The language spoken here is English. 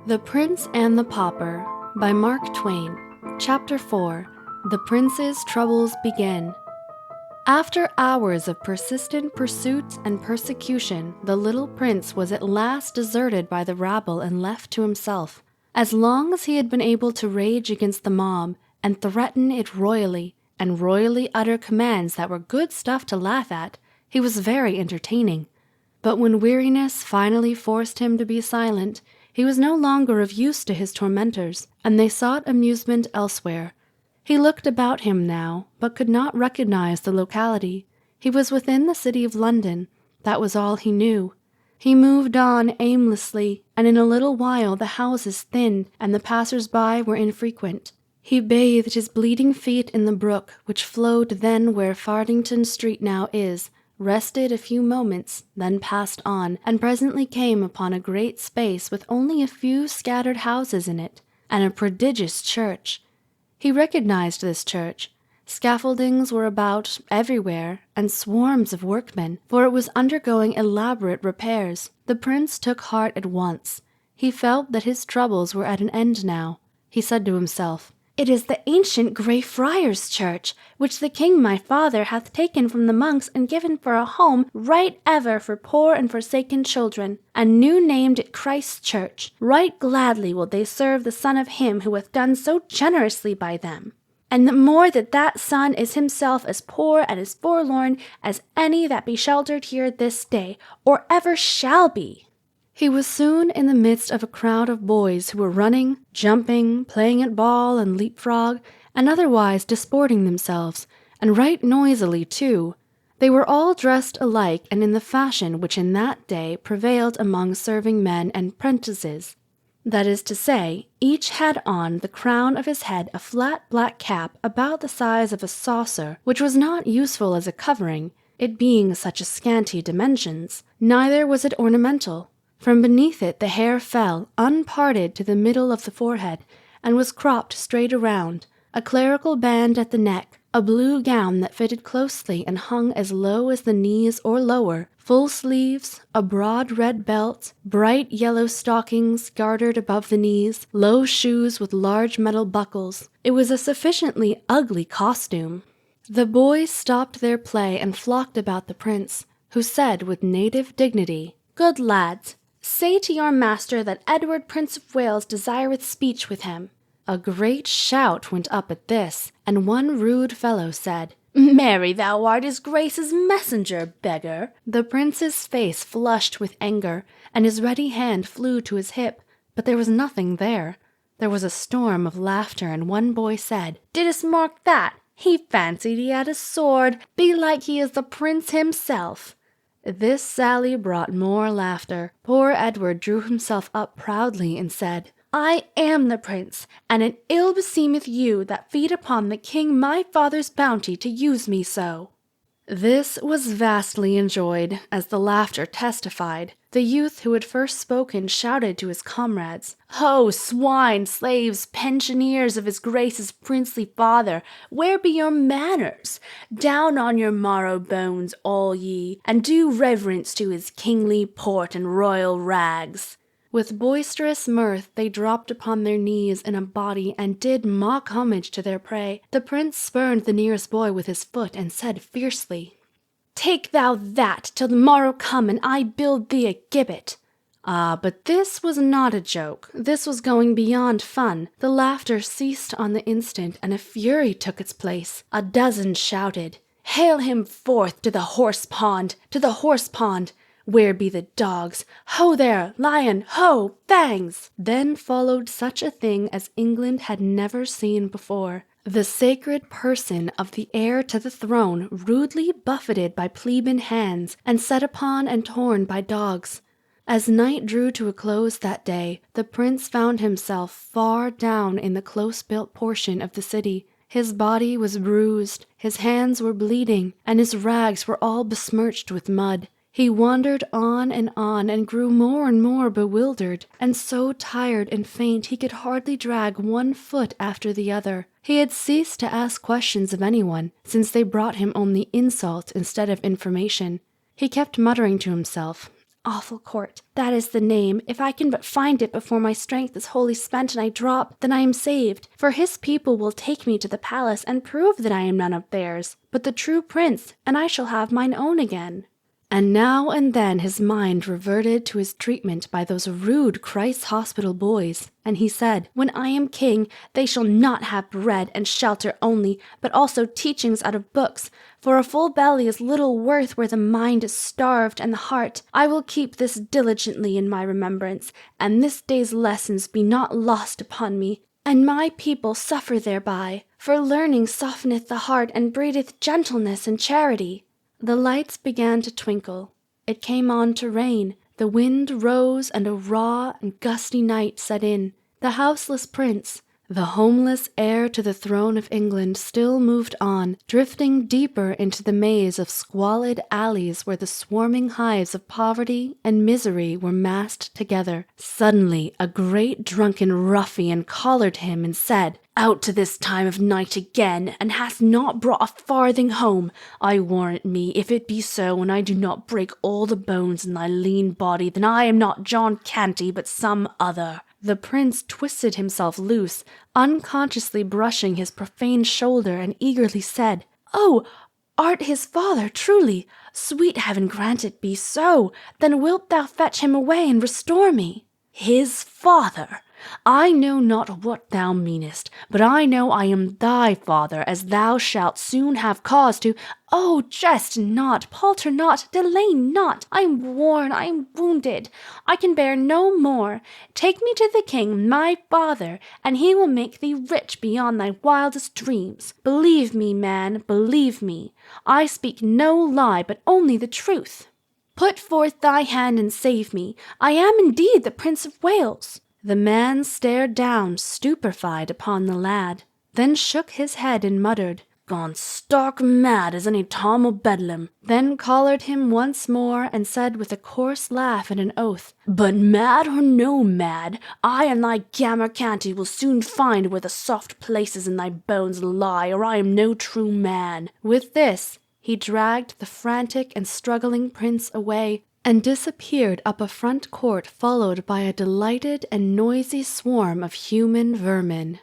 The Prince and the Pauper by Mark Twain. Chapter 4. The Prince's Troubles Begin. After hours of persistent pursuit and persecution, the little prince was at last deserted by the rabble and left to himself. As long as he had been able to rage against the mob and threaten it royally, and royally utter commands that were good stuff to laugh at, he was very entertaining. But when weariness finally forced him to be silent, he was no longer of use to his tormentors, and they sought amusement elsewhere. He looked about him now, but could not recognize the locality. He was within the city of London. That was all he knew. He moved on aimlessly, and in a little while the houses thinned, and the passers-by were infrequent. He bathed his bleeding feet in the brook, which flowed then where Fardington Street now is, rested a few moments, then passed on, and presently came upon a great space with only a few scattered houses in it, and a prodigious church. He recognized this church. Scaffoldings were about everywhere, and swarms of workmen, for it was undergoing elaborate repairs. The prince took heart at once. He felt that his troubles were at an end now. He said to himself, "It is the ancient Grey Friars' Church, which the king my father hath taken from the monks and given for a home right ever for poor and forsaken children, and new named it Christ's Church. Right gladly will they serve the son of him who hath done so generously by them. And the more that son is himself as poor and as forlorn as any that be sheltered here this day, or ever shall be." He was soon in the midst of a crowd of boys who were running, jumping, playing at ball and leapfrog, and otherwise disporting themselves, and right noisily too. They were all dressed alike and in the fashion which in that day prevailed among serving men and prentices. That is to say, each had on the crown of his head a flat black cap about the size of a saucer, which was not useful as a covering, it being such a scanty dimensions, neither was it ornamental. From beneath it the hair fell, unparted, to the middle of the forehead, and was cropped straight around, a clerical band at the neck, a blue gown that fitted closely and hung as low as the knees or lower, full sleeves, a broad red belt, bright yellow stockings gartered above the knees, low shoes with large metal buckles. It was a sufficiently ugly costume. The boys stopped their play and flocked about the prince, who said with native dignity, "Good lads, say to your master that Edward Prince of Wales desireth speech with him." A great shout went up at this, and one rude fellow said, "Marry, thou art his grace's messenger, beggar." The prince's face flushed with anger, and his ready hand flew to his hip, but there was nothing there. There was a storm of laughter, and one boy said, "Didst mark that? He fancied he had a sword. Belike he is the prince himself." This sally brought more laughter. Poor Edward drew himself up proudly and said, "I am the prince, and it ill beseemeth you that feed upon the king my father's bounty to use me so." This was vastly enjoyed, as the laughter testified. The youth who had first spoken shouted to his comrades, "Ho, swine, slaves, pensioners of his grace's princely father, where be your manners? Down on your marrow bones, all ye, and do reverence to his kingly port and royal rags." With boisterous mirth they dropped upon their knees in a body and did mock homage to their prey. The prince spurned the nearest boy with his foot and said fiercely, "Take thou that till the morrow come and I build thee a gibbet." But this was not a joke. This was going beyond fun. The laughter ceased on the instant, and a fury took its place. A dozen shouted, "Hale him forth to the horse pond! To the horse pond! Where be the dogs? Ho there, lion! Ho, fangs!" Then followed such a thing as England had never seen before. The sacred person of the heir to the throne rudely buffeted by plebeian hands, and set upon and torn by dogs. As night drew to a close that day, the prince found himself far down in the close-built portion of the city. His body was bruised, his hands were bleeding, and his rags were all besmirched with mud. He wandered on and grew more and more bewildered, and so tired and faint he could hardly drag one foot after the other. He had ceased to ask questions of anyone, since they brought him only insult instead of information. He kept muttering to himself, awful court. That is the name. If I can but find it before my strength is wholly spent and I drop, then I am saved. For his people will take me to the palace and prove that I am none of theirs, but the true prince, and I shall have mine own again." And now and then his mind reverted to his treatment by those rude Christ's Hospital boys, and he said, "When I am king, they shall not have bread and shelter only, but also teachings out of books, for a full belly is little worth where the mind is starved and the heart. I will keep this diligently in my remembrance, and this day's lessons be not lost upon me, and my people suffer thereby, for learning softeneth the heart and breedeth gentleness and charity." The lights began to twinkle. It came on to rain. The wind rose, and a raw and gusty night set in. The houseless prince, the homeless heir to the throne of England, still moved on, drifting deeper into the maze of squalid alleys where the swarming hives of poverty and misery were massed together. Suddenly, a great drunken ruffian collared him and said, "Out to this time of night again, and hast not brought a farthing home? I warrant me, if it be so, and I do not break all the bones in thy lean body, then I am not John Canty, but some other." The prince twisted himself loose, unconsciously brushing his profane shoulder, and eagerly said, "Oh, art his father, truly? Sweet heaven grant it be so. Then wilt thou fetch him away and restore me?" "His father? I know not what thou meanest, but I know I am thy father, as thou shalt soon have cause to—" "Oh, jest not, palter not, delay not. I am worn, I am wounded. I can bear no more. Take me to the king, my father, and he will make thee rich beyond thy wildest dreams. Believe me, man, believe me. I speak no lie, but only the truth. Put forth thy hand and save me. I am indeed the Prince of Wales." The man stared down, stupefied, upon the lad, then shook his head and muttered, "Gone stark mad as any Tom o' Bedlam," then collared him once more and said with a coarse laugh and an oath, "But mad or no mad, I and thy Gammer Canty will soon find where the soft places in thy bones lie, or I am no true man." With this, he dragged the frantic and struggling prince away, and disappeared up a front court, followed by a delighted and noisy swarm of human vermin.